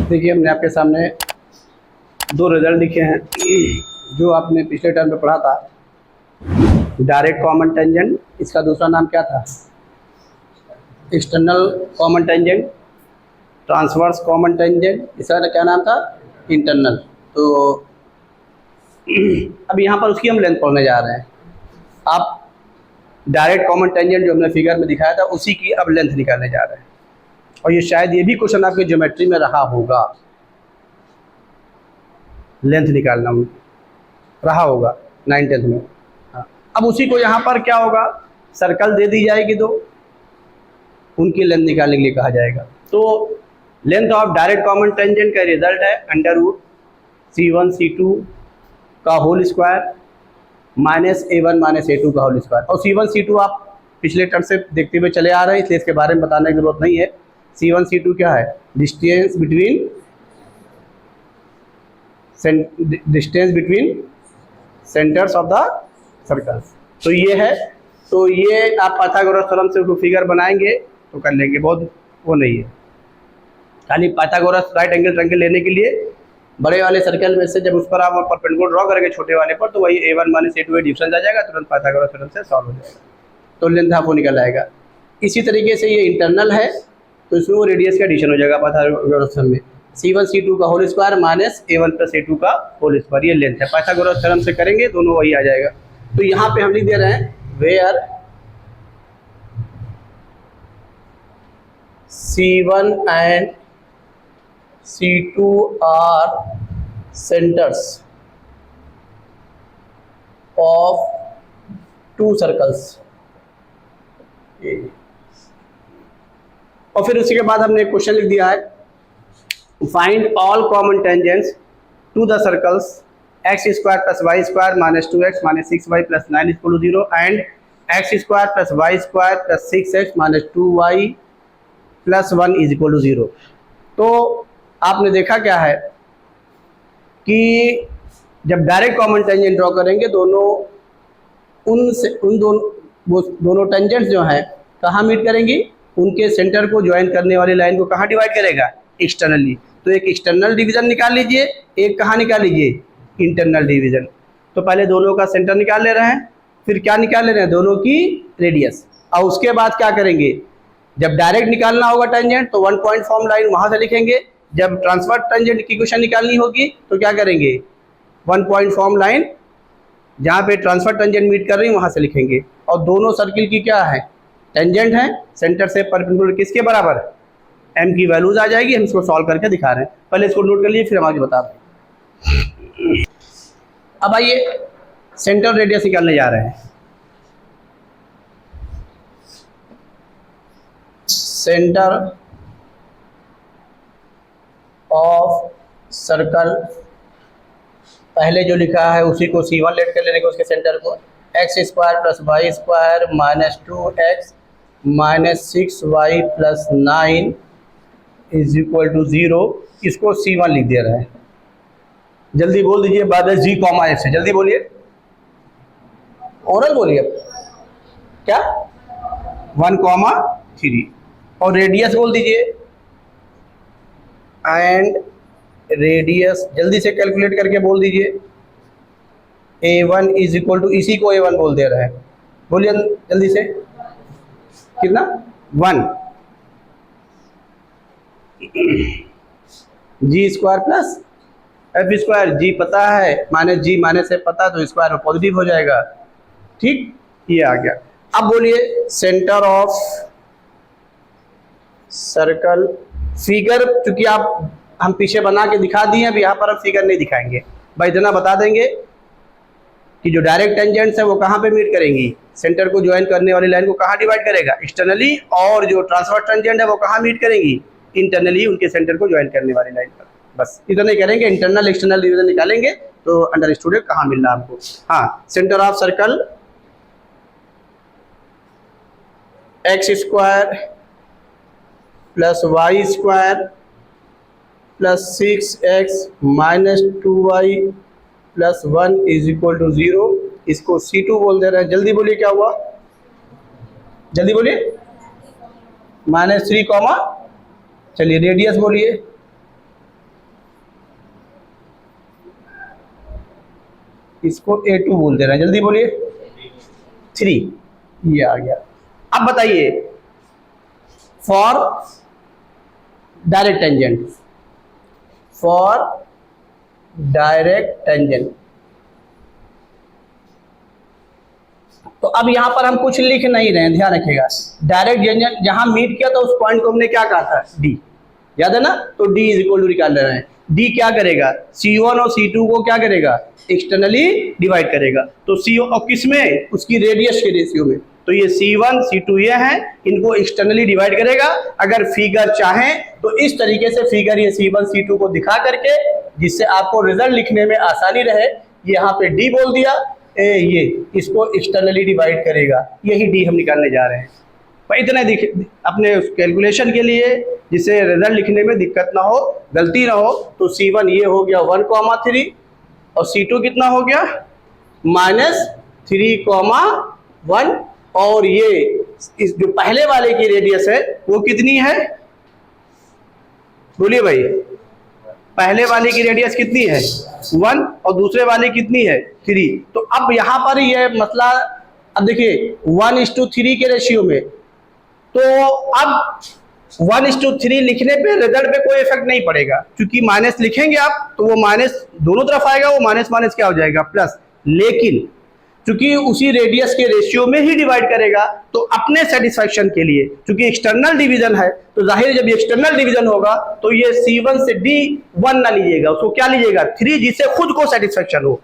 देखिए हमने आपके सामने दो रिजल्ट लिखे हैं जो आपने पिछले टर्म में पढ़ा था। डायरेक्ट कॉमन टेंजेंट, इसका दूसरा नाम क्या था? External common tangent, transverse common tangent, इसका क्या नाम था? इंटरनल। तो अब यहाँ पर उसकी हम लेंथ पढ़ने जा रहे हैं। आप डायरेक्ट कॉमन टेंजेंट जो हमने फिगर में दिखाया था उसी की अब लेंथ निकालने जा रहे हैं, और ये शायद ये भी क्वेश्चन आपके ज्योमेट्री में रहा होगा, लेंथ निकालना रहा होगा 9th में। हाँ, अब उसी को यहाँ पर क्या होगा, सर्कल दे दी जाएगी दो, उनकी लेंथ निकालने के लिए कहा जाएगा। तो length of direct common tangent का रिजल्ट है √C1 C2 का होल स्क्वायर -A1 -A2 का होल स्क्वायर। और C1 C2 आप पिछले टर्म से देखते हुए चले आ रहे हैं, इसलिए इसके बारे में बताने की जरूरत नहीं है। C1 C2 क्या है? Distance between centres of the circles. तो ये है, तो ये आप पाइथागोरस थ्योरम से फिगर बनाएंगे तो कर लेंगे, बहुत वो नहीं है। खाली पाइथागोरस राइट एंगल ट्रायंगल लेने के लिए बड़े वाले सर्कल में से जब उस पर आप परपेंडिकुलर ड्रॉ करेंगे छोटे वाले पर, तो वही A1 -A2 डिफरेंस आ जाएगा, तुरंत पाइथागोरस थ्योरम से सॉल्व हो जाएगा, तो लेंथ आपको निकल आएगा। इसी तरीके से ये इंटरनल है, तो इसमें वो रेडियस का एडिशन हो जाएगा पाइथागोरस थ्योरम में। C1 C2 का होल स्क्वायर -A1 + A2 का होल स्क्वायर, ये लेंथ है। पाइथागोरस थ्योरम से करेंगे दोनों वही आ जाएगा। तो यहाँ पे हम लिख दे रहे हैं where C1 and C2 are centers of two circles। और फिर उसी के बाद हमने एक क्वेश्चन लिख दिया है, find all common tangents to the circles x² + y² -2x -6y + 9 = 0 and x² + y² + 6x -2y + 1 = 0। तो आपने देखा क्या है कि जब डायरेक्ट कॉमन टेंजेंट ड्रॉ करेंगे दोनों टेंजेंट्स जो हैं कहाँ मीट करेंगी? उनके सेंटर को ज्वाइन करने वाली लाइन को कहाँ डिवाइड करेगा? एक्सटर्नली। तो एक एक्सटर्नल डिवीजन निकाल लीजिए, एक कहाँ निकाल लीजिए? Internal division. तो पहले दोनों का सेंटर निकाल ले रहे हैं, फिर क्या निकाल ले रहे हैं? दोनों की रेडियस। और उसके बाद क्या करेंगे? जब डायरेक्ट निकालना होगा टेंजेंट तो 1 पॉइंट फॉर्म लाइन वहाँ से लिखेंगे। जब ट्रांसफर टेंजेंट की इक्वेशन निकालनी होगी तो क्या करेंगे? 1 पॉइंट फॉर्म लाइन जहाँ पे ट्रांसफर टेंजेंट मीट कर रही है वहाँ से लिखेंगे। और दोनों सर्किल की क्या है? टेंजेंट है, सेंटर से परपेंडिकुलर किसके बराबर? m की वैल्यूज आ जाएगी। हम इसको सॉल्व करके दिखा रहे हैं, पहले इसको नोट कर लिए फिर हम आगे बता रहे हैं। अब आइए सेंटर रेडियस निकालने जा रहे हैं। सेंटर ऑफ सर्कल, पहले जो लिखा है उसी को C1 लेट कर लेने के, उसके सेंटर को x² + y² -2x -6y + 9 = 0, इसको C1 लिख दे रहे हैं। जल्दी बोल दीजिए बाद G, F से, जल्दी बोलिए, ओरल बोलिए। क्या? 1, 3। और रेडियस बोल दीजिए, एंड रेडियस जल्दी से कैलकुलेट करके बोल दीजिए। A1 = इसी को A1 बोल दे रहे हैं, बोलिए जल्दी से, कितना? 1 G² + F²। G पता है, -G माइनस से पता, तो स्क्वायर में पॉजिटिव हो जाएगा। ठीक, ये आ गया। अब बोलिए सेंटर ऑफ सर्कल। फिगर चूंकि आप हम पीछे बना के दिखा दिए, अब यहाँ पर हम फिगर नहीं दिखाएंगे, भाई इतना बता देंगे कि जो डायरेक्ट टेंजेंट्स है वो कहाँ पे मीट करेंगी? सेंटर को ज्वाइन करने वाली लाइन को कहाँ डिवाइड करेगा? एक्सटर्नली। और जो ट्रांसफर टेंजेंट है वो कहाँ मीट करेंगी? इंटरनली, उनके सेंटर को ज्वाइन करने वाली लाइन पर। बस इतना ही करेंगे, इंटरनल एक्सटर्नल डिवीजन निकालेंगे तो अंडरस्टूड है कहाँ मिल रहा आपको। हाँ, centre of circle x² + y² + 6x -2y + 1 = 0, इसको C2 बोल दे रहे हैं। जल्दी बोलिए क्या हुआ? जल्दी बोलिए। -3, चलिए रेडियस बोलिए। इसको A2 बोल दे रहे हैं, जल्दी बोलिए। 3, ये आ गया। अब बताइए for direct tangent, for direct tangent, तो अब यहां पर हम कुछ लिख नहीं रहे हैं, ध्यान रखिएगा। डायरेक्ट टेंजेंट जहां मीट किया था उस पॉइंट को हमने क्या कहा था, डी, याद है ना। तो डी इज इक्वल टू निकाल रहे हैं। डी क्या करेगा, C1 और C2 को क्या करेगा, एक्सटर्नली डिवाइड करेगा। तो C1 और किसमें, उसकी रेडियस के रेशियो में। तो ये C1 C2 ये हैं, इनको एक्सटर्नली डिवाइड करेगा। अगर फिगर चाहें तो इस तरीके से फिगर ये C1 C2 को दिखा करके, जिससे आपको रिजल्ट लिखने में आसानी रहे, यहाँ पे डी बोल दिया, ये इसको एक्सटर्नली डिवाइड करेगा, यही डी हम निकालने जा रहे हैं। पर इतने अपने कैलकुलेशन के लिए, जिससे रिजल्ट लिखने में दिक्कत ना हो, गलती ना हो, तो C1 ये हो गया 1,3 और C2 कितना हो गया -3,1, और ये इस जो पहले वाले की रेडियस है वो कितनी है, बोलिए भाई, पहले वाले की रेडियस कितनी है 1 और दूसरे वाले कितनी है 3। तो अब यहाँ पर ये मसला, अब देखिए 1:3 के रेशियो में, तो अब 1:3 लिखने पे रिजल्ट पे कोई इफेक्ट नहीं पड़ेगा, क्योंकि माइनस लिखेंगे आप तो वो माइनस दोनों तरफ आएगा, वो माइनस माइनस क्या हो जाएगा प्लस। लेकिन क्योंकि उसी रेडियस के रेशियो में ही डिवाइड करेगा, तो अपने सेटिस्फैक्शन के लिए, क्योंकि एक्सटर्नल डिवीजन है, तो जाहिर जब एक्सटर्नल डिवीजन होगा तो ये C1 से D1 ना लीजिएगा, उसको क्या लीजिएगा 3, जिससे खुद को सेटिस्फैक्शन हो।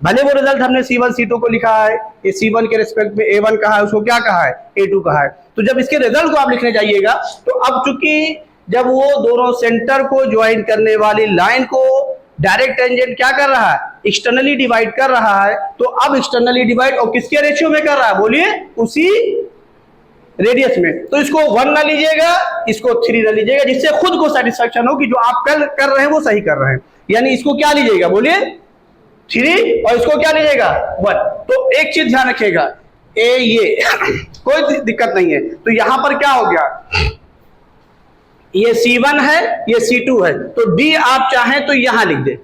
भले वो रिजल्ट हमने C1 C2 को लिखा है, ये C1 के रिस्पेक्ट में A1 कहा है, उसको क्या कहा है A2 कहा है। तो जब इसके रिजल्ट को आप लिखने जाइएगा, तो अब चूंकि जब वो दोनों सेंटर को ज्वाइन करने वाली लाइन को डायरेक्ट टेंजेंट क्या कर रहा है, एक्सटर्नली डिवाइड कर रहा है, तो अब एक्सटर्नली डिवाइड और किसके रेशियो में कर रहा है, बोलिए उसी रेडियस में। तो इसको 1 ना लीजिएगा, इसको 3 ना लीजिएगा, जिससे खुद को सेटिस्फैक्शन हो कि जो आप कर रहे हैं वो सही कर रहे हैं। यानी इसको क्या लीजिएगा, बोलिए 3, और इसको क्या लीजिएगा 1। तो एक चीज ध्यान रखिएगा, ये कोई दिक्कत नहीं है। तो यहां पर क्या हो गया, ये C1 है, ये C2 है, तो D आप चाहें तो यहां लिख दे,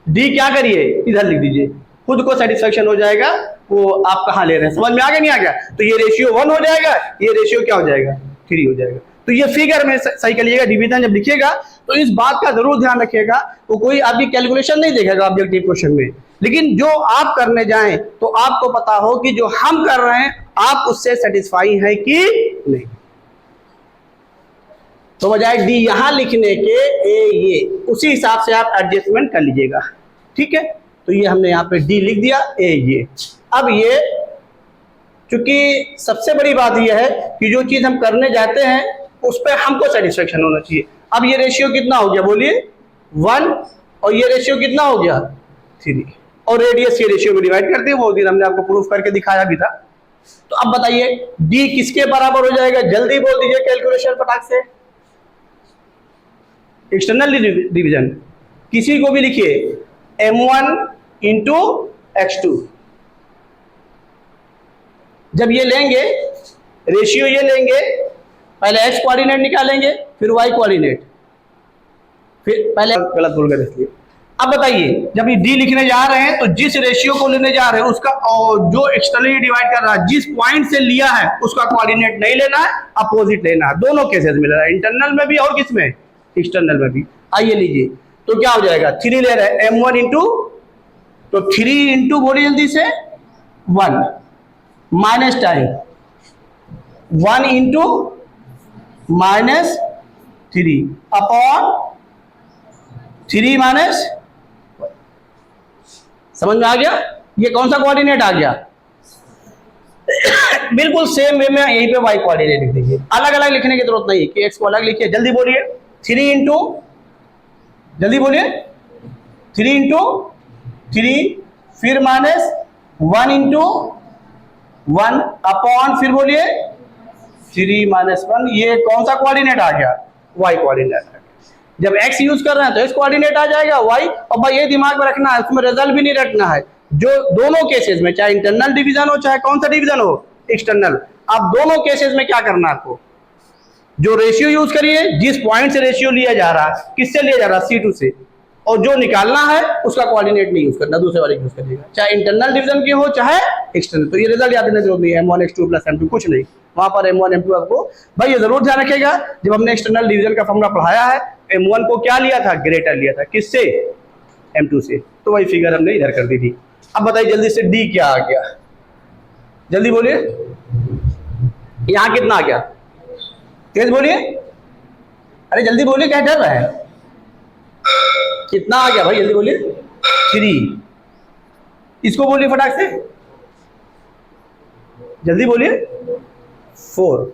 D क्या करिए इधर लिख दीजिए, खुद को सेटिस्फैक्शन हो जाएगा वो आप कहां ले रहे हैं। समझ में आ गया नहीं आ गया। तो ये रेशियो 1 हो जाएगा, ये रेशियो क्या हो जाएगा 3 हो जाएगा। तो ये फिगर में सही करिएगा, डिवीजन जब लिखिएगा तो इस बात का जरूर ध्यान रखिएगा, वो कोई आपकी कैलकुलेशन नहीं देखेगा ऑब्जेक्टिव क्वेश्चन में, लेकिन जो आप करने जाएं तो आपको पता हो कि जो हम कर रहे हैं आप उससे सेटिस्फाई हैं कि नहीं। तो बजाय डी यहां लिखने के ये उसी हिसाब से आप एडजस्टमेंट कर लीजिएगा, ठीक है। तो ये हमने यहाँ पे डी लिख दिया, ये अब ये, क्योंकि सबसे बड़ी बात यह है कि जो चीज हम करने जाते हैं उस पर हमको सेटिस्फेक्शन होना चाहिए। अब ये रेशियो कितना हो गया, बोलिए 1, और ये रेशियो कितना हो गया 3, और रेडियस ये रेशियो में डिवाइड करते हैं, वो दिन हमने आपको प्रूफ करके दिखाया भी था। तो अब बताइए डी किसके बराबर हो जाएगा, जल्दी बोल दीजिए कैलकुलेशन फटाक से। एक्सटर्नल डिवीजन किसी को भी लिखिए M1 इंटू X2। जब ये लेंगे रेशियो, ये लेंगे पहले x कोऑर्डिनेट निकालेंगे, फिर y कोऑर्डिनेट, फिर पहले गलत बोल गए इसलिए। अब बताइए जब ये d लिखने जा रहे हैं तो जिस रेशियो को लेने जा रहे हैं उसका, और जो एक्सटर्नली डिवाइड कर रहा है जिस पॉइंट से लिया है उसका कोऑर्डिनेट नहीं लेना है, अपोजिट लेना है। दोनों केसेस में लेना है, इंटरनल में भी और किसमें, एक्सटर्नल में भी। आइए लीजिए, तो क्या हो जाएगा 3 ले रहे हैं M1 इंटू, तो 3 इंटू बोलिए जल्दी से 1 minus time 1 into -3 upon 3 minus, समझ में आ गया। ये कौन सा कोऑर्डिनेट आ गया बिल्कुल सेम वे में यहीं पे y कोऑर्डिनेट लिख दीजिए, अलग अलग लिखने की जरूरत नहीं कि x को अलग लिखिए। जल्दी बोलिए 3 इंटू, जल्दी बोलिए 3 इंटू 3, फिर -1 इंटू 1 अपॉन, फिर बोलिए 3 माइनस 1। ये कौन सा कोऑर्डिनेट आ गया, y कोऑर्डिनेट आ गया। जब x यूज कर रहे हैं तो x कोऑर्डिनेट आ जाएगा y। और भाई ये दिमाग में रखना है, उसमें रिजल्ट भी नहीं रखना है, जो दोनों केसेस में चाहे इंटरनल डिवीजन हो चाहे कौन सा डिवीजन हो एक्सटर्नल, अब दोनों केसेस में क्या करना है आपको, जो रेशियो यूज करिए, जिस पॉइंट से रेशियो लिया जा रहा है, किससे लिया जा रहा है C2 से, और जो निकालना है उसका कोऑर्डिनेट नहीं यूज करना, दूसरे वाले यूज करिएगा, चाहे इंटरनल डिवीजन की हो चाहे एक्सटर्नल। तो ये रिजल्ट याद रखने की जरूरत नहीं है, M1 X2 प्लस M2 कुछ नहीं, वहां पर M1 M2 आपको भाई ये जरूर ध्यान रखिएगा, जब हमने एक्सटर्नल डिवीजन का फॉर्मूला पढ़ाया है M1 को क्या लिया था, ग्रेटर लिया था, किससे, M2 से, तो वही फिगर हमने इधर कर दी थी। अब बताइए जल्दी से D क्या आ गया, जल्दी बोलिए, यहां कितना आ गया, तेज बोलिए, अरे जल्दी बोलिए, क्या डर रहा है, कितना आ गया भाई, जल्दी बोलिए, 3। इसको बोलिए फटाक से, जल्दी बोलिए, 4।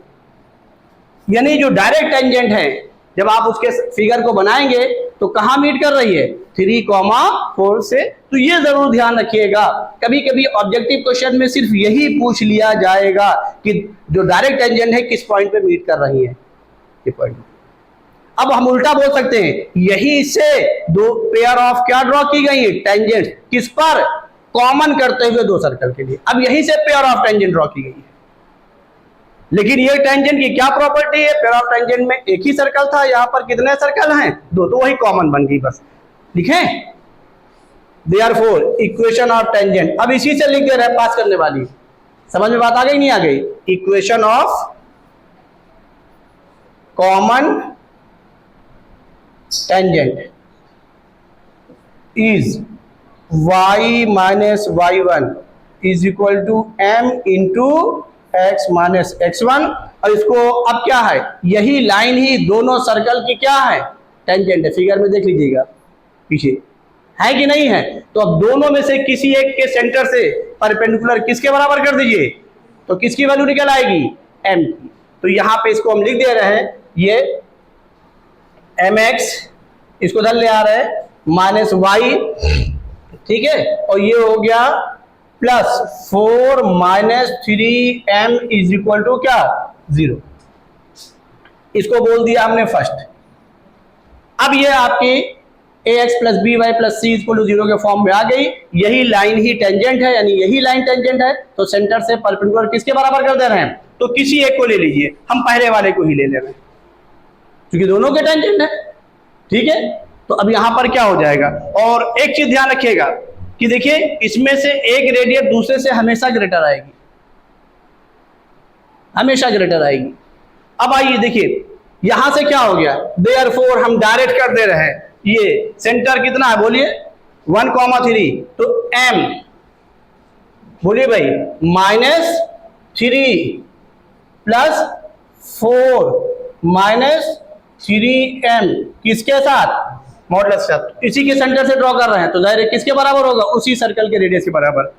यानी जो डायरेक्ट टेंजेंट है जब आप उसके फिगर को बनाएंगे तो कहां मीट कर रही है, 3,4 से। तो ये जरूर ध्यान रखिएगा, कभी कभी ऑब्जेक्टिव क्वेश्चन में सिर्फ यही पूछ लिया जाएगा कि जो डायरेक्ट टेंजेंट है किस पॉइंट पे मीट कर रही है, ये पॉइंट। अब हम उल्टा बोल सकते हैं, यही से दो पेयर ऑफ क्या ड्रॉ की गई है, टेंजेंट, किस पर, कॉमन करते हुए दो सर्कल के लिए। अब यही से पेयर ऑफ टेंजेंट ड्रॉ की गई है, लेकिन ये टेंजेंट की क्या प्रॉपर्टी है, पेयर ऑफ टेंजेंट में एक ही सर्कल था, यहां पर कितने सर्कल हैं, 2, तो वही कॉमन बन गई, बस लिखें, देयरफॉर इक्वेशन ऑफ टेंजेंट। अब इसी से लिख दे रहे हैं पास करने वाली, समझ में बात आ गई नहीं आ गई, equation of common tangent is y minus y1 is equal to m into x minus x1। और इसको अब क्या है, यही लाइन ही दोनों सर्कल की क्या है, टेंजेंट है, फिगर में देख लीजिएगा पीछे है कि नहीं है। तो अब दोनों में से किसी एक के सेंटर से परपेंडिकुलर किसके बराबर कर दीजिए, तो किसकी वैल्यू निकल आएगी, m की। तो यहां पे इसको हम लिख दे रहे हैं, ये mx, इसको इधर ले आ रहे हैं, माइनस y, ठीक है, और ये हो गया plus 4 minus 3m is equal to क्या, 0। इसको बोल दिया हमने फर्स्ट। अब ये आपकी ax plus by plus c equal to 0 के फॉर्म में आ गई, यही लाइन ही टेंजेंट है, यानी यही लाइन टेंजेंट है, तो सेंटर से परपेंडिकुलर किसके बराबर कर दे रहे हैं, तो किसी एक को ले लीजिए, हम पहले वाले को ही ले ले रहे हैं क्योंकि दोनों के टेंजेंट है, ठीक है। तो अब यहां पर क्या हो जाएगा, और एक चीज ध्यान रखिएगा कि देखिए इसमें से एक रेडियस दूसरे से हमेशा ग्रेटर आएगी, हमेशा ग्रेटर आएगी। अब आइए देखिए यहां से क्या हो गया, देयरफॉर हम डायरेक्ट कर दे रहे हैं, ये सेंटर कितना है बोलिए, 1,3, तो m बोलिए भाई माइनस 3 प्लस 4 माइनस 3m किसके साथ, मॉडुलस के साथ, इसी के सेंटर से ड्रॉ कर रहे हैं, तो डायरेक्ट किसके बराबर होगा, उसी सर्कल के रेडियस के बराबर,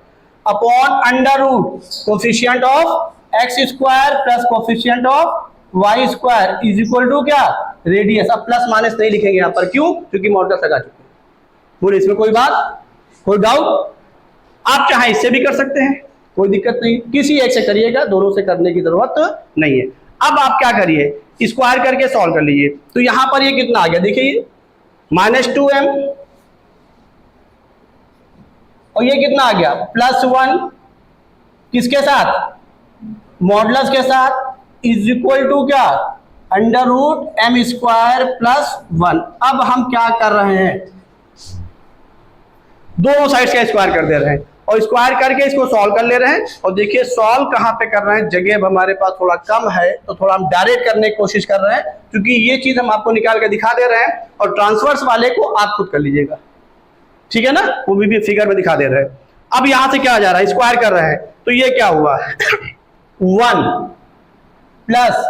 upon under root coefficient of x square plus coefficient of y square is equal to क्या, रेडियस। अब प्लस माइनस नहीं लिखेंगे यहाँ पर, क्यों, क्योंकि मॉडुलस लगा चुके हैं। बोले इसमें कोई बात, कोई डाउट, आप चाहे इससे भी कर सकते हैं, कोई दिक्कत नहीं, किसी एक से करिएगा, दोनों से करने की जरूरत नहीं है। अब आप क्या करिए, स्क्वायर करके सॉल्व कर लीजिए, तो यहां पर ये कितना आ गया, देखिए -2m, और ये कितना आ गया, +1 किसके साथ, मॉडुलस के साथ, इज इक्वल टू क्या, under root m square plus 1। अब हम क्या कर रहे हैं, दोनों साइड का स्क्वायर कर दे रहे हैं और स्क्वायर करके इसको सॉल्व कर ले रहे हैं। और देखिए सॉल्व कहां पे कर रहे हैं, जगह अब हमारे पास थोड़ा कम है तो थोड़ा हम डायरेक्ट करने की कोशिश कर रहे हैं, क्योंकि ये चीज हम आपको निकाल के दिखा दे रहे हैं, और ट्रांसवर्स वाले को आप खुद कर लीजिएगा, ठीक है ना, वो भी फिगर में दिखा दे रहे हैं। अब यहां से क्या आ जा रहा है, स्क्वायर कर रहे हैं, तो ये क्या हुआ 1 प्लस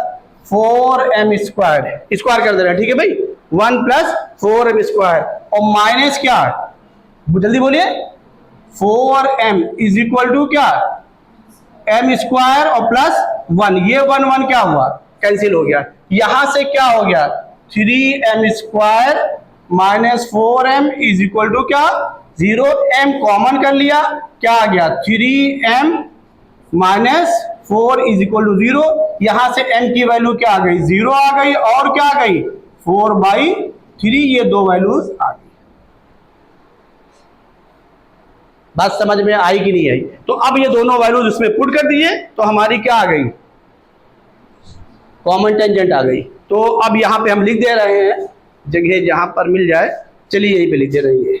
4m स्क्वायर, स्क्वायर कर दे रहे हैं, ठीक है भाई, 1 प्लस 4m स्क्वायर, और माइनस क्या, जल्दी बोलिए, 4m इज इक्वल टू क्या, m स्क्वायर और प्लस 1, ये 1 1 क्या हुआ, कैंसिल हो गया। यहां से क्या हो गया, 3m square minus 4m is equal to क्या, 0, m कॉमन कर लिया, क्या आ गया, 3m minus 4 is equal to 0। यहां से m की वैल्यू क्या आ गई, 0 आ गई, और क्या आ गई, 4/3, ये दो वैल्यूज आ गई। बात समझ में आई कि नहीं आई, तो अब ये दोनों वैल्यूज इसमें पुट कर दिए, तो हमारी क्या आ गई, कॉमन टेंजेंट आ गई। तो अब यहां पे हम लिख दे रहे हैं, जगह जहां पर मिल जाए, चलिए यहीं पे लिख दे रही है,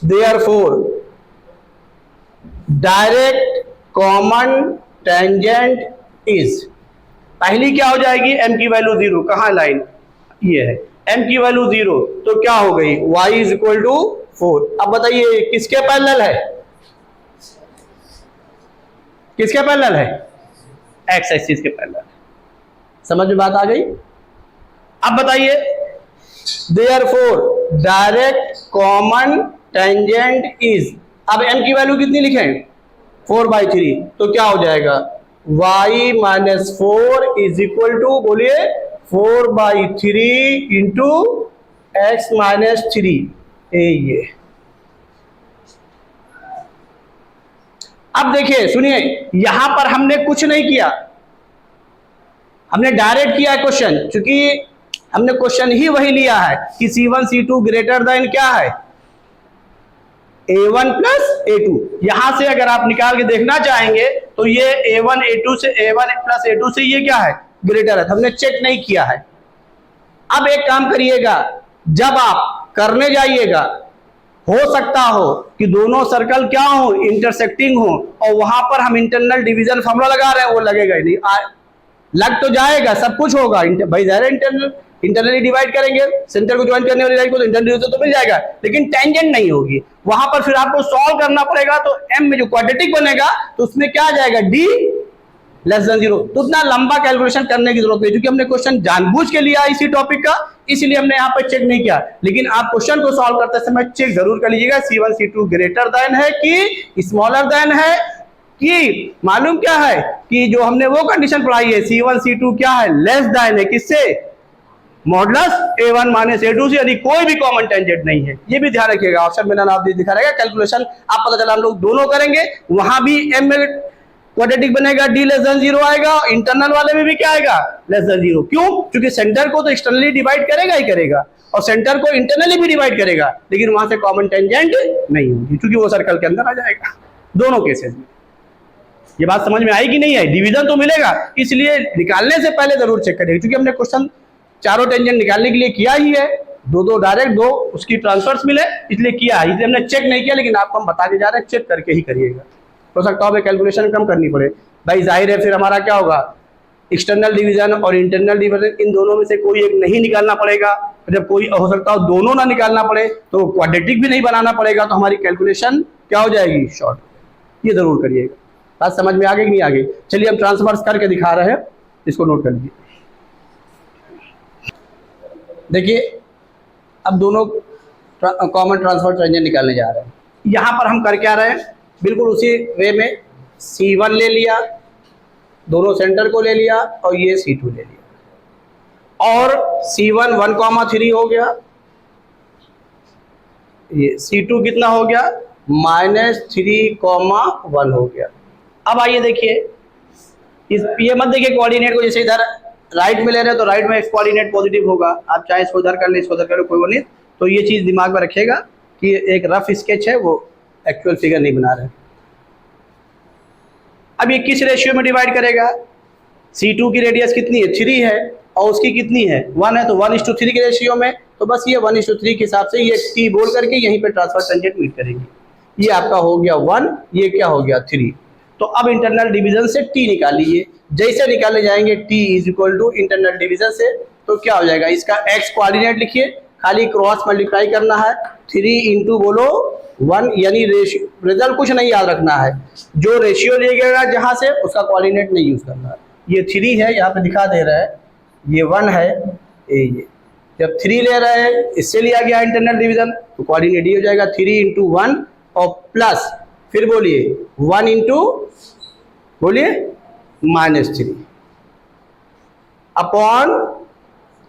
therefore direct common tangent is, पहली क्या हो जाएगी, m की वैल्यू 0, कहाँ लाइन, ये है, m की वैल्यू 0, तो क्या हो गई, y इज इक्वल टू 4। अब बताइए किसके पैरेलल है, किसके पैरेलल है, x एक्सिस के पैरेलल। समझ में बात आ गई। अब बताइए therefore direct common tangent is, अब m की वैल्यू कितनी लिखें, 4/3, तो क्या हो जाएगा, y minus 4 is equal to, बोलिए 4/3 इंटू एक्स माइनस 3, ये। अब देखिए सुनिए, यहां पर हमने कुछ नहीं किया, हमने डायरेक्ट किया क्वेश्चन, क्योंकि हमने क्वेश्चन ही वही लिया है कि C1 C2 ग्रेटर देन क्या है, A1 प्लस A2। यहां से अगर आप निकाल के देखना चाहेंगे तो ये A1 A2 से, A1 प्लस A2 से ये क्या है, ग्रेटर है, हमने चेक नहीं किया है। अब एक काम करिएगा, जब आप करने जाइएगा, हो सकता हो कि दोनों सर्कल क्या हो, इंटरसेक्टिंग हो, और वहां पर हम इंटरनल डिवीजन फॉर्मूला लगा रहे हैं, वो लगेगा ही नहीं, लग तो जाएगा, सब कुछ होगा भाई, जाहिर इंटरनली डिवाइड करेंगे, सेंटर को ज्वाइन करने वाली लाइन को, तो इंटरनल डिवीजन तो मिल जाएगा, लेकिन टेंजेंट नहीं होगी। वहां पर फिर आपको सॉल्व करना पड़ेगा, तो m में जो क्वाड्रेटिक बनेगा तो उसमें क्या आ जाएगा, d लेस देन 0। तो उतना लंबा कैलकुलेशन करने की जरूरत नहीं, क्योंकि हमने क्वेश्चन जानबूझ के लिया इसी टॉपिक का, इसलिए हमने यहाँ पर चेक नहीं किया। लेकिन आप क्वेश्चन को सॉल्व करते समय चेक जरूर कर लीजिएगा, C1 C2 ग्रेटर देन है कि स्मॉलर देन है, कि मालूम क्या है कि जो हमने वो कंडीशन पढ़ाई है, C1 C2 क्या है, लेस देन है, किससे, मॉडुलस A1 माइनस A2 से, यदि कोई भी कॉमन टेंजेंट नहीं है। ये भी ध्यान रखिएगा, ऑप्शन में नाम दिखा रहेगा, कैलकुलेशन आप पता चला हम लोग दोनों करेंगे, वहां भी m में क्वाड्रेटिक बनेगा, d लेस देन 0 आएगा, इंटरनल वाले में भी क्या आएगा, लेस देन 0। क्यों, क्योंकि सेंटर को तो एक्सटर्नली डिवाइड करेगा ही करेगा, और सेंटर को इंटरनली भी डिवाइड करेगा, लेकिन वहां से कॉमन टेंजेंट नहीं होगी, क्योंकि वो सर्कल के अंदर आ जाएगा दोनों केसेस में। ये बात समझ में आई कि नहीं है, डिवीजन तो मिलेगा, इसलिए निकालने से पहले जरूर चेक करिएगा, क्योंकि हमने क्वेश्चन चारों टेंजेंट निकालने के लिए किया ही है, दो डायरेक्ट, दो उसकी ट्रांसफर्स मिले, इसलिए किया है, इसलिए हमने चेक नहीं किया, लेकिन आपको हम बता के जा रहे हैं, चेक करके ही करिएगा। हो सकता है कैलकुलेशन कम करनी पड़े, भाई जाहिर है, फिर हमारा क्या होगा, एक्सटर्नल डिवीजन और इंटरनल डिवीजन, इन दोनों में से कोई एक नहीं निकालना पड़ेगा। जब कोई हो सकता हो दोनों ना निकालना पड़े, तो क्वाड्रेटिक भी नहीं बनाना पड़ेगा, तो हमारी कैलकुलेशन क्या हो जाएगी, शॉर्ट। ये जरूर करिएगा। बात समझ में आ गई कि नहीं आ गई? चलिए हम ट्रांसफर्स करके दिखा रहे हैं, इसको नोट कर लीजिए। देखिए अब दोनों कॉमन ट्रांसफर टेंजेंट निकालने जा रहे हैं। यहाँ पर हम कर क्या रहे हैं, बिल्कुल उसी वे में C1 ले लिया, दोनों सेंटर को ले लिया, और ये C2 ले लिया, और C1 1,3 हो गया, ये C2 कितना हो गया, -3,1 हो गया। अब आइए देखिए, ये मत देखिए कोऑर्डिनेट को, जैसे इधर राइट में ले रहे हैं तो राइट में एक्स कोऑर्डिनेट पॉजिटिव होगा, आप चाहे इसको उधर कर ले, इसको उधर कर ले, कोई वो नहीं। तो ये चीज़ दिमाग में रखिएगा कि एक रफ स्केच है, वो एक्चुअल फिगर नहीं बना रहे। अब ये किस रेशियो में डिवाइड करेगा, C2 की रेडियस कितनी है, 3 है, और उसकी कितनी है, 1 है, तो 1:3 के रेशियो में, तो बस ये 1:3 के हिसाब से ये T बोल करके यहीं पे ट्रांसफर टेंजेंट मीट करेंगे। ये आपका हो गया 1, ये क्या हो गया 3। तो अब इंटरनल डिवीजन से T निकाल लीजिए। जैसे निकाले जाएंगे T is equal to internal division से, तो क्या हो जाएगा, इसका x कोऑर्डिनेट लिखिए, खाली क्रॉस मल्टीप्लाई करना है, 3 इंटू बोलो 1, यानी रेशियो, रिजल्ट कुछ नहीं याद रखना है, जो रेशियो लिएगा जहां से उसका कोऑर्डिनेट नहीं यूज करना है। ये 3 है, यहाँ पे दिखा दे रहा है, ये 1 है, ये जब 3 ले रहे हैं, इससे लिया गया इंटरनल डिवीजन, तो कोऑर्डिनेट ये हो जाएगा 3 इंटू 1, और प्लस फिर बोलिए 1 इंटू बोलिए -3 अपॉन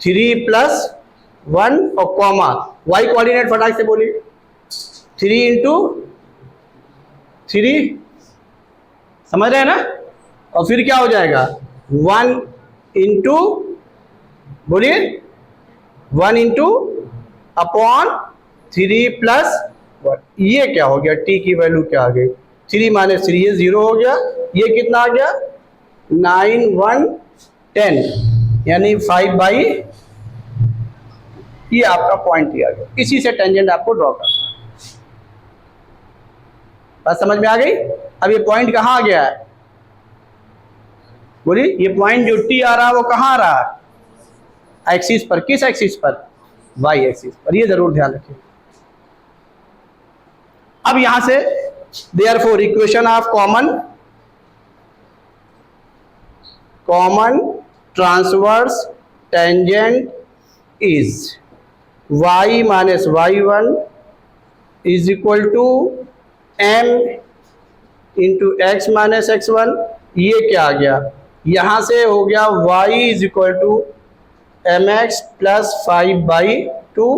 3 प्लस 1 और कॉमा y कोऑर्डिनेट फटाक से बोलिए 3 इंटू 3, समझ रहे हैं ना, और फिर क्या हो जाएगा 1 इंटू बोलिए 1 इंटू अपॉन 3 प्लस 1, ये क्या हो गया, t की वैल्यू क्या आ गई, 3 - 3, ये 0 हो गया, ये कितना आ गया 9, 1, 10, यानी 5/, ये आपका पॉइंट दिया गया, इसी से टेंजेंट आपको ड्रॉ करना है। बात समझ में आ गई? अब ये पॉइंट कहाँ आ गया है? बोलिए, ये पॉइंट जो टी आ रहा है वो कहाँ आ रहा है? एक्सिस पर। किस एक्सिस पर? वाई एक्सिस पर। ये जरूर ध्यान रखिए। अब यहां से therefore equation of common transverse tangent is y minus y1 is equal to m into X minus x1। ये क्या आ गया? यहां से हो गया y is equal to mx plus 5/2,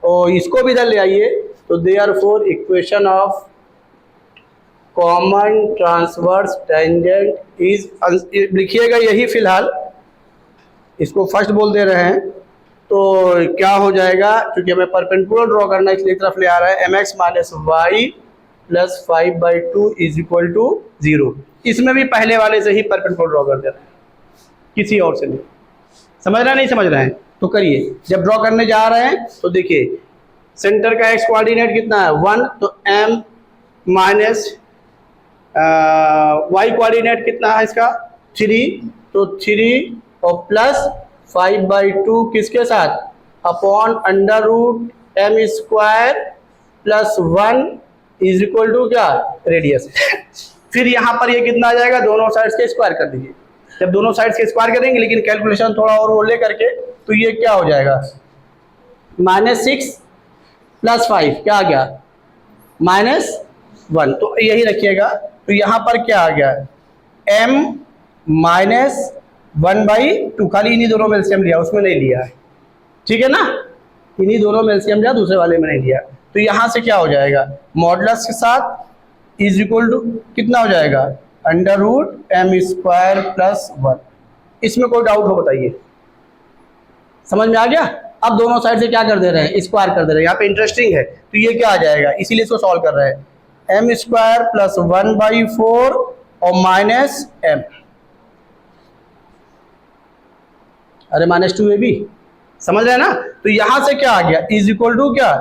और इसको भी इधर ले आइए तो therefore equation of common transverse tangent is, लिखिएगा यही फिलहाल, इसको फर्स्ट बोल दे रहे हैं तो क्या हो जाएगा, क्योंकि हमें परपेंडिकुलर ड्रॉ करना है इसलिए तरफ ले आ रहा है, mx minus Y plus 5/2 is equal to 0। इसमें भी पहले वाले से ही परपेंडिकुलर ड्रॉ कर देना है, किसी और से नहीं। समझ रहे हैं? नहीं समझ रहे हैं तो करिए। जब ड्रॉ करने जा रहे हैं तो देखिए सेंटर का x कोऑर्डिनेट कितना है 1, तो m माइनस y कोऑर्डिनेट कितना है इसका 3, तो 3 और प्लस 5/2 किसके साथ? Upon under root m square plus 1 is equal to क्या? रेडियस। फिर यहाँ पर ये कितना आ जाएगा? दोनों साइड्स के स्क्वायर कर दीजिए। जब दोनों साइड्स के स्क्वायर करेंगे, लेकिन कैलकुलेशन थोड़ा और वो ले करके, तो ये क्या हो जाएगा? -6 प्लस 5 क्या आ गया? -1। तो यही रखिएगा। तो यहाँ पर क्या आ गया? m माइनस 1/2, खाली इन्हीं दोनों में एलसीएम लिया, उसमें नहीं लिया है, ठीक है ना? इन्हीं दोनों में एलसीएम लिया, दूसरे वाले में नहीं लिया। तो यहाँ से क्या हो जाएगा? मॉडुलस के साथ इज इक्वल टू कितना हो जाएगा? Under root m square plus 1। इसमें कोई डाउट हो बताइए? समझ में आ गया? अब दोनों साइड से क्या कर दे रहे हैं? स्क्वायर कर दे रहे हैं। यहाँ पे इंटरेस्टिंग है, तो ये क्या आ जाएगा? इसीलिए इसको सॉल्व कर रहे हैं। m स्क्वायर प्लस 1/4 और माइनस m, अरे -2 ab, समझ रहे हैं ना? तो यहां से क्या आ गया? इज इक्वल टू क्या?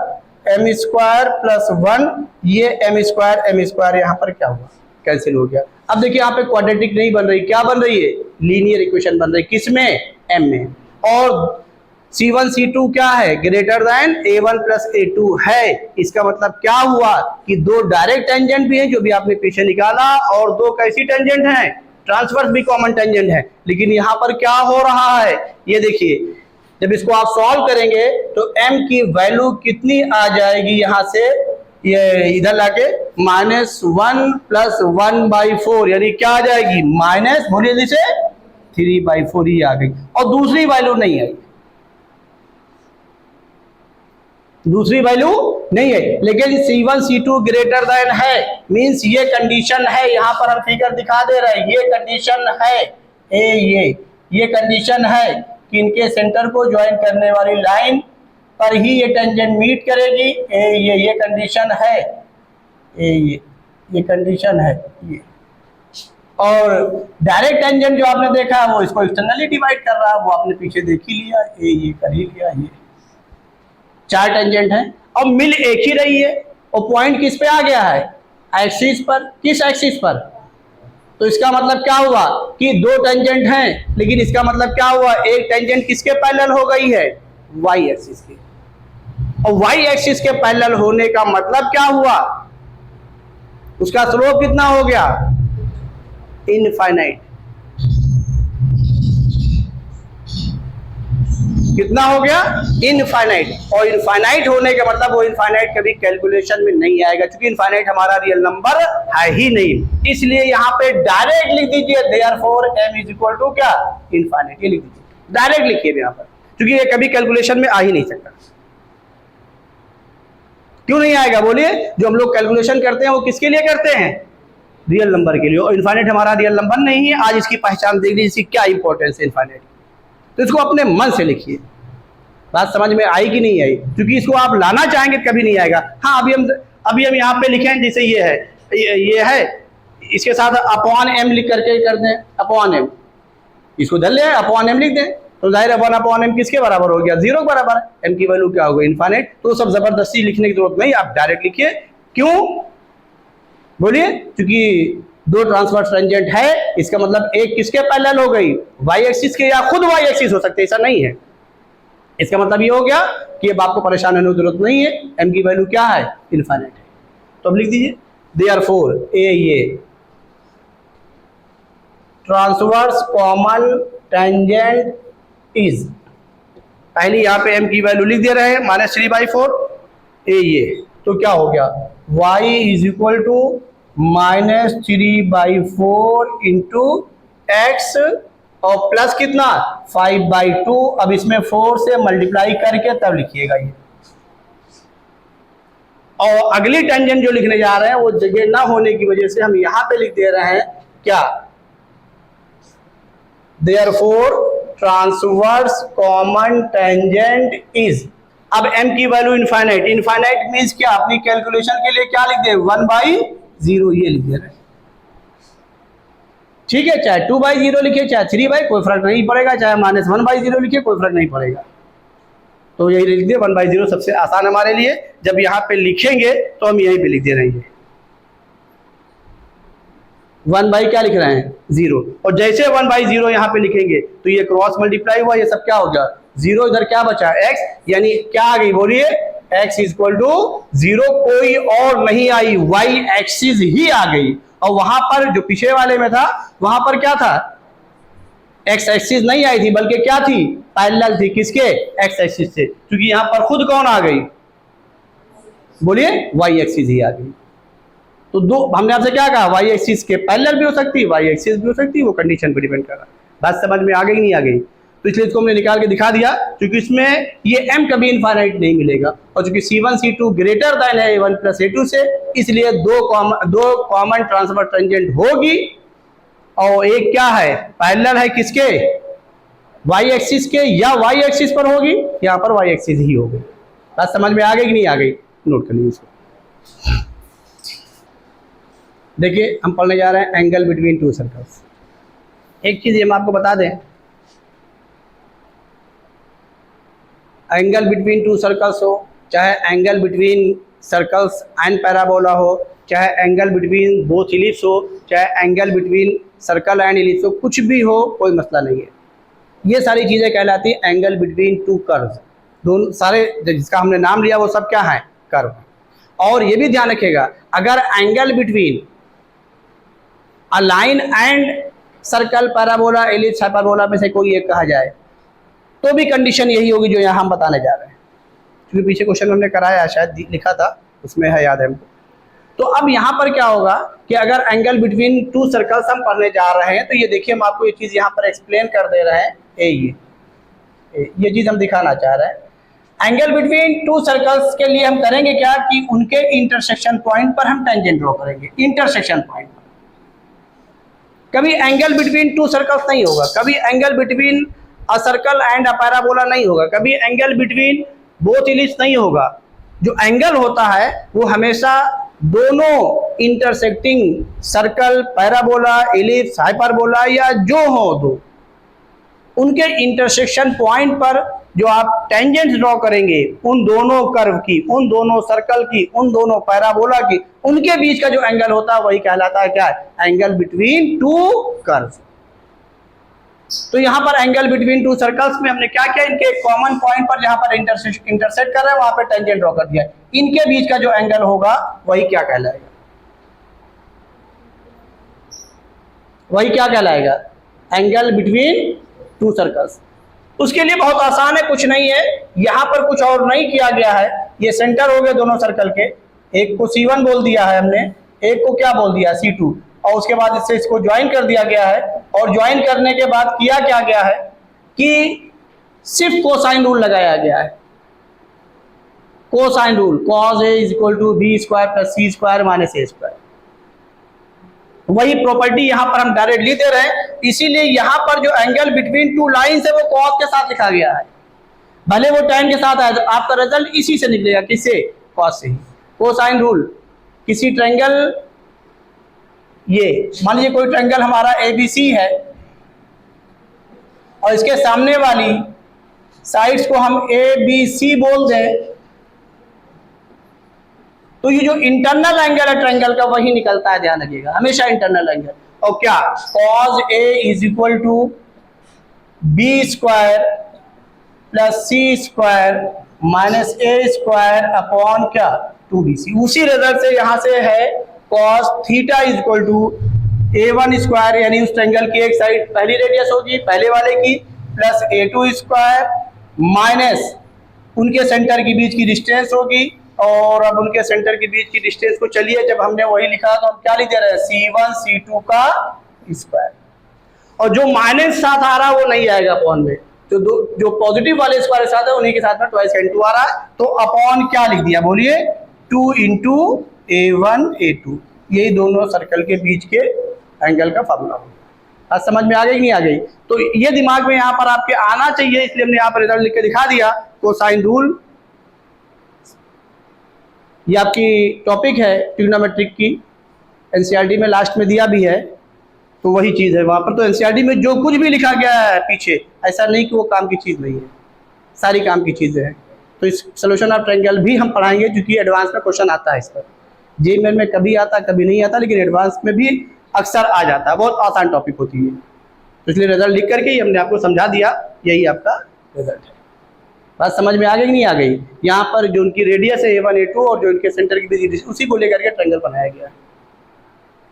m स्क्वायर प्लस 1, ये m स्क्वायर यहाँ पर क्या हुआ? कैंसिल हो गया। अब देखिए यहाँ पे क्वाड्रेटिक नहीं बन रही, क्या बन रही है? लीनियर इक्वेशन बन रही। किसमें? m में। और C1 C2 क्या है? Greater than A1 plus A2 है। इसका मतलब क्या हुआ कि दो डायरेक्ट टेंजेंट भी है जो भी आपने पीछे निकाला, और दो कैसी टेंजेंट हैं? ट्रांसवर्स भी कॉमन टेंजेंट है। लेकिन यहाँ पर क्या हो रहा है? ये देखिए, जब इसको आप सॉल्व करेंगे तो m की वैल्यू कितनी आ जाएगी? यहाँ से ये इधर लाके -1 प्लस 1/4, यानी क्या आ जाएगी? माइनस, बोलिए जल्दी से, 3/4 ही आ गई, और दूसरी वैल्यू नहीं आई। दूसरी वैल्यू नहीं है, लेकिन C1 C2 ग्रेटर देन है, मींस ये कंडीशन है। यहाँ पर हम फिगर दिखा दे रहे हैं, ये कंडीशन है, ये कंडीशन है कि इनके सेंटर को ज्वाइन करने वाली लाइन पर ही ये टेंजेंट मीट करेगी। ये कंडीशन है, ये कंडीशन है ये। और डायरेक्ट टेंजेंट जो आपने देखा है वो इसको एक्सटर्नली डिवाइड कर रहा है, वो आपने पीछे देख ही लिया, ये कर ही लिया। ये 4 टेंजेंट हैं और मिल एक ही रही है, और पॉइंट किस पे आ गया है? एक्सिस पर। किस एक्सिस पर? तो इसका मतलब क्या हुआ कि 2 टेंजेंट हैं, लेकिन इसका मतलब क्या हुआ? एक टेंजेंट किसके पैरेलल हो गई है? वाई एक्सिस के। और वाई एक्सिस के पैरेलल होने का मतलब क्या हुआ? उसका स्लोप कितना हो गया? इनफाइनाइट। कितना हो गया? इनफाइनाइट। और इनफाइनाइट होने का मतलब वो इनफाइनाइट कभी कैलकुलेशन में नहीं आएगा, क्योंकि इनफाइनाइट हमारा रियल नंबर है ही नहीं। इसलिए यहाँ पे डायरेक्ट लिख दीजिए therefore m is equal to क्या? इनफाइनाइट। ये लिख दीजिए, डायरेक्ट लिखिए यहाँ पर, क्योंकि ये कभी कैलकुलेशन में आ ही नहीं सकता। क्यों नहीं आएगा बोलिए? जो हम लोग कैलकुलेशन करते हैं वो किसके लिए करते हैं? रियल नंबर के लिए। और इनफाइनाइट हमारा रियल नंबर नहीं है। आज इसकी पहचान देख लीजिए, इसकी क्या इंपॉर्टेंस है इनफाइनाइट। तो इसको अपने मन से लिखिए। बात समझ में आई कि नहीं आई? क्योंकि इसको आप लाना चाहेंगे कभी नहीं आएगा। हाँ, अभी हम यहाँ पे लिखें, जैसे ये है, ये है, इसके साथ अपॉन m लिख करके कर दें, अपॉन m, इसको धर ले अपॉन m लिख दें, तो जाहिर है 1/m किसके बराबर हो गया, 0 के बराबर। m की वैल्यू क्या होगी, इनफाइनाइट। तो सब जबरदस्ती लिखने की जरूरत नहीं, आप डायरेक्ट लिखिए। क्यों बोलिए, क्योंकि दो ट्रांसवर्स टेंजेंट है, इसका मतलब एक किसके पैरेलल हो गई, वाई एक्सिस के, या खुद वाई एक्सिस हो सकते, ऐसा नहीं है। इसका मतलब ये हो गया कि अब आपको परेशान होने की जरूरत नहीं है, m की वैल्यू क्या है, इनफाइनाइट है। तो अब लिख दीजिए देयरफॉर ए ये ट्रांसवर्स कॉमन टेंजेंट इज, पहले यहाँ पे m की वैल्यू लिख दे रहे हैं -3/4 ए ये, तो क्या हो गया y is equal to -3/4 into X और प्लस कितना 5/2। अब इसमें 4 से मल्टीप्लाई करके तब लिखिएगा ये। और अगली टेंजेंट जो लिखने जा रहे हैं वो जगह ना होने की वजह से हम यहां पे लिख दे रहे हैं क्या, therefore transverse common tangent is. अब m की वैल्यू इनफाइनाइट, इनफाइनाइट मींस क्या, अपनी कैलकुलेशन के लिए क्या लिख दे 1/0 ये लिख दे रहे हैं, ठीक है। चाहे 2/0 लिखे, चाहे 3/, कोई फर्क नहीं पड़ेगा, चाहे -1/0 लिखे, कोई फर्क नहीं पड़ेगा। तो यही लिख दिए 1/0 सबसे आसान हमारे लिए। जब यहाँ पे लिखेंगे तो हम यहीं पे लिख दे रहे हैं 1/ क्या लिख रहे हैं 0, और जैसे 1/0 यहाँ पे लिखेंगे तो ये क्रॉस मल्टीप्लाई हुआ, ये सब क्या हो गया 0, इधर क्या बचा x, यानी क्या आ गई बोलिए x इक्वल टू 0, कोई और नहीं आई, y एक्सिस ही आ गई। और वहां पर जो पीछे वाले में था वहां पर क्या था, x एक्सिस नहीं आई थी, बल्कि क्या थी, पैरेलल थी, किसके, x एक्सिस से, क्योंकि यहां पर खुद कौन आ गई बोलिए y एक्सिस ही आ गई। तो दो हमने आपसे क्या कहा, y एक्सिस के पैरेलल भी हो सकती है, y एक्सिस भी हो सकती है, वो कंडीशन पर डिपेंड कर रहा है। बात समझ में आ गई नहीं आ गई, तो इसलिए इसको हमने निकाल के दिखा दिया, क्योंकि इसमें ये m कभी इनफाइनाइट नहीं मिलेगा, और चूंकि C1 C2 ग्रेटर देन है A1 + A2 से, इसलिए दो कॉमन ट्रांसफर टेंजेंट होगी, और एक क्या है पैरेलल है किसके, y एक्सिस के, या y एक्सिस पर होगी, यहाँ पर y एक्सिस ही होगी। बात समझ में आ गई कि नहीं आ गई, नोट कर लीजिए इसको। देखिए हम पढ़ने जा रहे हैं एंगल बिटवीन टू सर्कल्स। एक चीज हम आपको बता दें, एंगल बिटवीन टू सर्कल्स हो, चाहे angle between circles and parabola हो, चाहे एंगल बिटवीन बोथ इलिप्स हो, चाहे angle between circle and ellipse हो, कुछ भी हो कोई मसला नहीं है। ये सारी चीज़ें कहलाती हैं एंगल बिटवीन टू कर्व्स। दोनों सारे जिसका हमने नाम लिया वो सब क्या है, कर्व। और ये भी ध्यान रखिएगा, अगर angle between a line and circle, parabola, ellipse, hyperbola में से कोई एक कहा जाए तो भी कंडीशन यही होगी जो यहाँ हम बताने जा रहे हैं, क्योंकि पीछे क्वेश्चन हमने कराया शायद लिखा था उसमें है, याद है हमको। तो अब यहाँ पर क्या होगा कि अगर एंगल बिटवीन टू सर्कल्स हम पढ़ने जा रहे हैं, तो ये देखिए हम आपको ये चीज़ यहाँ पर एक्सप्लेन कर दे रहे हैं, ये चीज़ हम दिखाना चाह रहे हैं। एंगल बिटवीन टू सर्कल्स के लिए हम करेंगे क्या कि उनके इंटरसेक्शन पॉइंट पर हम टेंजेंट ड्रॉ करेंगे, इंटरसेक्शन पॉइंट पर। कभी एंगल बिटवीन टू सर्कल्स नहीं होगा, कभी angle between a circle and a parabola नहीं होगा, कभी एंगल बिटवीन बोथ इलिप्स नहीं होगा। जो एंगल होता है वो हमेशा दोनों intersecting circle, parabola, ellipse, hyperbola या जो हो दो, उनके इंटरसेक्शन पॉइंट पर जो आप टेंजेंट ड्रॉ करेंगे उन दोनों कर्व की, उन दोनों सर्कल की, उन दोनों पैराबोला की, उनके बीच का जो एंगल होता है वही कहलाता है क्या, एंगल बिटवीन टू कर्व। तो यहाँ पर एंगल बिटवीन टू सर्कल्स में हमने क्या किया, इनके कॉमन पॉइंट पर जहां पर इंटरसेक्ट कर रहे हैं वहां पर टेंजेंट ड्रॉ कर दिया। इनके बीच का जो एंगल होगा वही क्या कहलाएगा, वही क्या कहलाएगा, एंगल बिटवीन टू सर्कल्स। उसके लिए बहुत आसान है, कुछ नहीं है, यहां पर कुछ और नहीं किया गया है। ये सेंटर हो गए दोनों सर्कल के, एक को C1 बोल दिया है हमने, एक को क्या बोल दिया C2, और उसके बाद इससे इसको ज्वाइन कर दिया गया है। और ज्वाइन करने के बाद किया क्या गया है कि सिर्फ कोसाइन रूल लगाया गया है। Cosine rule, cos A = B² + C² - A²। वही प्रॉपर्टी यहां पर हम डायरेक्टली दे रहे हैं, इसीलिए यहां पर जो एंगल बिटवीन टू लाइंस है वो cos के साथ लिखा गया है, भले वो tan के साथ आए, तो आपका रिजल्ट इसी से निकलेगा, किससे, cos से ही। कोसाइन रूल, किसी ट्रायंगल, ये मान लीजिए कोई ट्रायंगल हमारा ABC है, और इसके सामने वाली साइड्स को हम ए बी सी बोल दें, तो ये जो इंटरनल एंगल है ट्रायंगल का वही निकलता है, ध्यान रखिएगा, हमेशा इंटरनल एंगल। और क्या, cos A is equal to B square plus C square minus A square upon क्या 2bc। उसी रिजल्ट से यहां से है cos theta is equal to A1 square, यानी उस ट्रायंगल की एक साइड पहली रेडियस होगी पहले वाले की, प्लस A2 स्क्वायर माइनस उनके सेंटर के बीच की डिस्टेंस होगी। और अब उनके सेंटर के बीच की डिस्टेंस को चलिए जब हमने वही लिखा तो हम क्या लिख दे रहे हैं, C1 C2 का स्क्वायर। और जो माइनस साथ आ रहा है वो नहीं आएगा अपॉन में, जो पॉजिटिव वाले स्क्वायर के साथ है उन्हीं के साथ में ट्वाइस n2 आ रहा है, तो अपॉन क्या लिख दिया बोलिए, 2 इंटू A1 A2। यही दोनों सर्कल के बीच के एंगल का फॉर्मूला होगा। आज समझ में आ गई कि नहीं आ गई? तो ये दिमाग में यहाँ पर आपके आना चाहिए, इसलिए हमने यहाँ पर रिजल्ट लिख के दिखा दिया। कोसाइन रूल, ये आपकी टॉपिक है ट्रिग्नोमेट्रिक की, एनसीईआरटी में लास्ट में दिया भी है, तो वही चीज़ है वहाँ पर। तो एनसीईआरटी में जो कुछ भी लिखा गया है पीछे, ऐसा नहीं कि वो काम की चीज़ नहीं है, सारी काम की चीज़ें हैं। तो इस सोल्यूशन ऑफ ट्रायंगल भी हम पढ़ाएंगे, क्योंकि एडवांस में क्वेश्चन आता है इस पर। जेईई में कभी आता कभी नहीं आता, लेकिन एडवांस में भी अक्सर आ जाता है, बहुत आसान टॉपिक होती है। तो इसलिए रिजल्ट लिख करके ही हमने आपको समझा दिया, यही आपका रिजल्ट है। बात समझ में आ गई कि नहीं आ गई? यहाँ पर जो उनकी रेडियस है A1 A2 और जो इनके सेंटर की बीच, उसी को लेकर के ट्रायंगल बनाया गया है।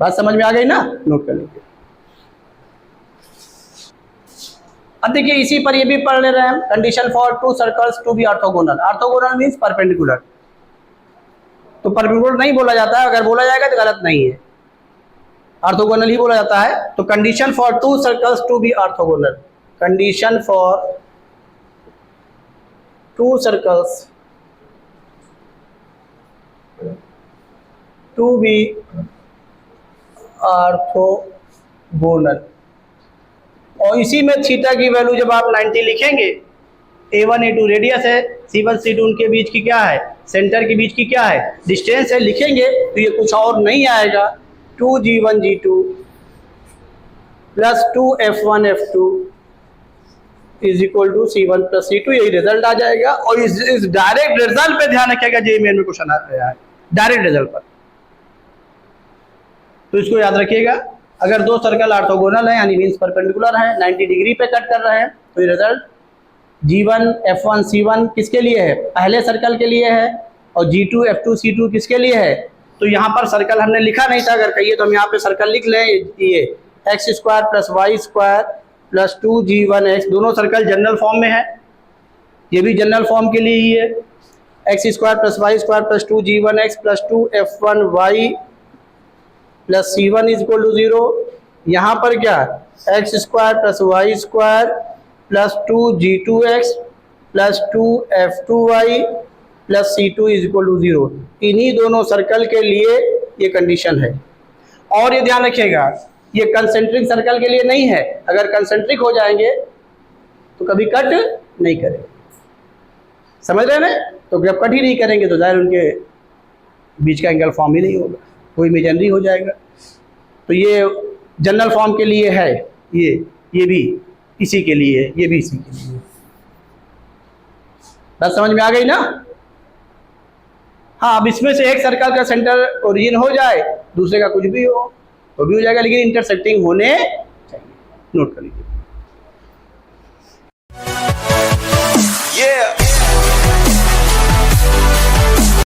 बात समझ में आ गई ना? नोट कर लीजिए। अब देखिए इसी पर ये भी पढ़ ले रहे हैं, condition for two circles to be orthogonal. Orthogonal means perpendicular, तो परपेंडिकुलर नहीं बोला जाता है, अगर बोला जाएगा तो गलत नहीं है, ऑर्थोगोनल ही बोला जाता है। तो condition for two circles to be orthogonal, condition for two circles to be orthogonal। और इसी में थीटा की वैल्यू जब आप 90 लिखेंगे, A1 A2 रेडियस है, C1 C2 उनके बीच की क्या है, सेंटर के बीच की क्या है, डिस्टेंस है, लिखेंगे तो ये कुछ और नहीं आएगा, 2G1 G2 plus 2F1 F2 is equal to C1 plus C2, यही रिजल्ट आ जाएगा। और इस डायरेक्ट रिजल्ट पे ध्यान रखिएगा, जेईई में क्वेश्चन आ रहा है डायरेक्ट रिजल्ट पर, तो इसको याद रखिएगा। अगर दो सर्कल ऑर्थोगोनल है यानी मींस परपेंडिकुलर है, 90 डिग्री पे कट कर रहे हैं, तो ये रिजल्ट G1 F1 C1 किसके लिए है, पहले सर्कल के लिए है, और G2 F2 C2 किसके लिए है। तो यहाँ पर सर्कल हमने लिखा नहीं था, अगर कहिए तो हम यहाँ पे सर्कल लिख लें, ये X square plus Y square plus 2G1X, दोनों सर्कल जनरल फॉर्म में है, ये भी जनरल फॉर्म के लिए ही है, x square plus Y square plus 2G1X plus 2F1Y plus C1 is equal to 0। यहाँ पर क्या, x square plus Y square plus 2G2X plus 2F2Y plus C2 is equal to 0। इन्हीं दोनों सर्कल के लिए ये कंडीशन है। और ये ध्यान रखिएगा, ये कंसेंट्रिक सर्कल के लिए नहीं है, अगर कंसेंट्रिक हो जाएंगे तो कभी कट नहीं करेंगे, समझ रहे हैं ना? तो जब कट ही नहीं करेंगे तो जाहिर उनके बीच का एंगल फॉर्म ही नहीं होगा, कोई इमेजिनरी हो जाएगा। तो ये जनरल फॉर्म के लिए है, ये भी इसी के लिए है, ये भी इसी के लिए। बात समझ में आ गई ना? हाँ, अब इसमें से एक सर्कल का सेंटर ओरिजिन हो जाए, दूसरे का कुछ भी हो तो भी हो जाएगा, लेकिन इंटरसेक्टिंग होने चाहिए, नोट कर लीजिए।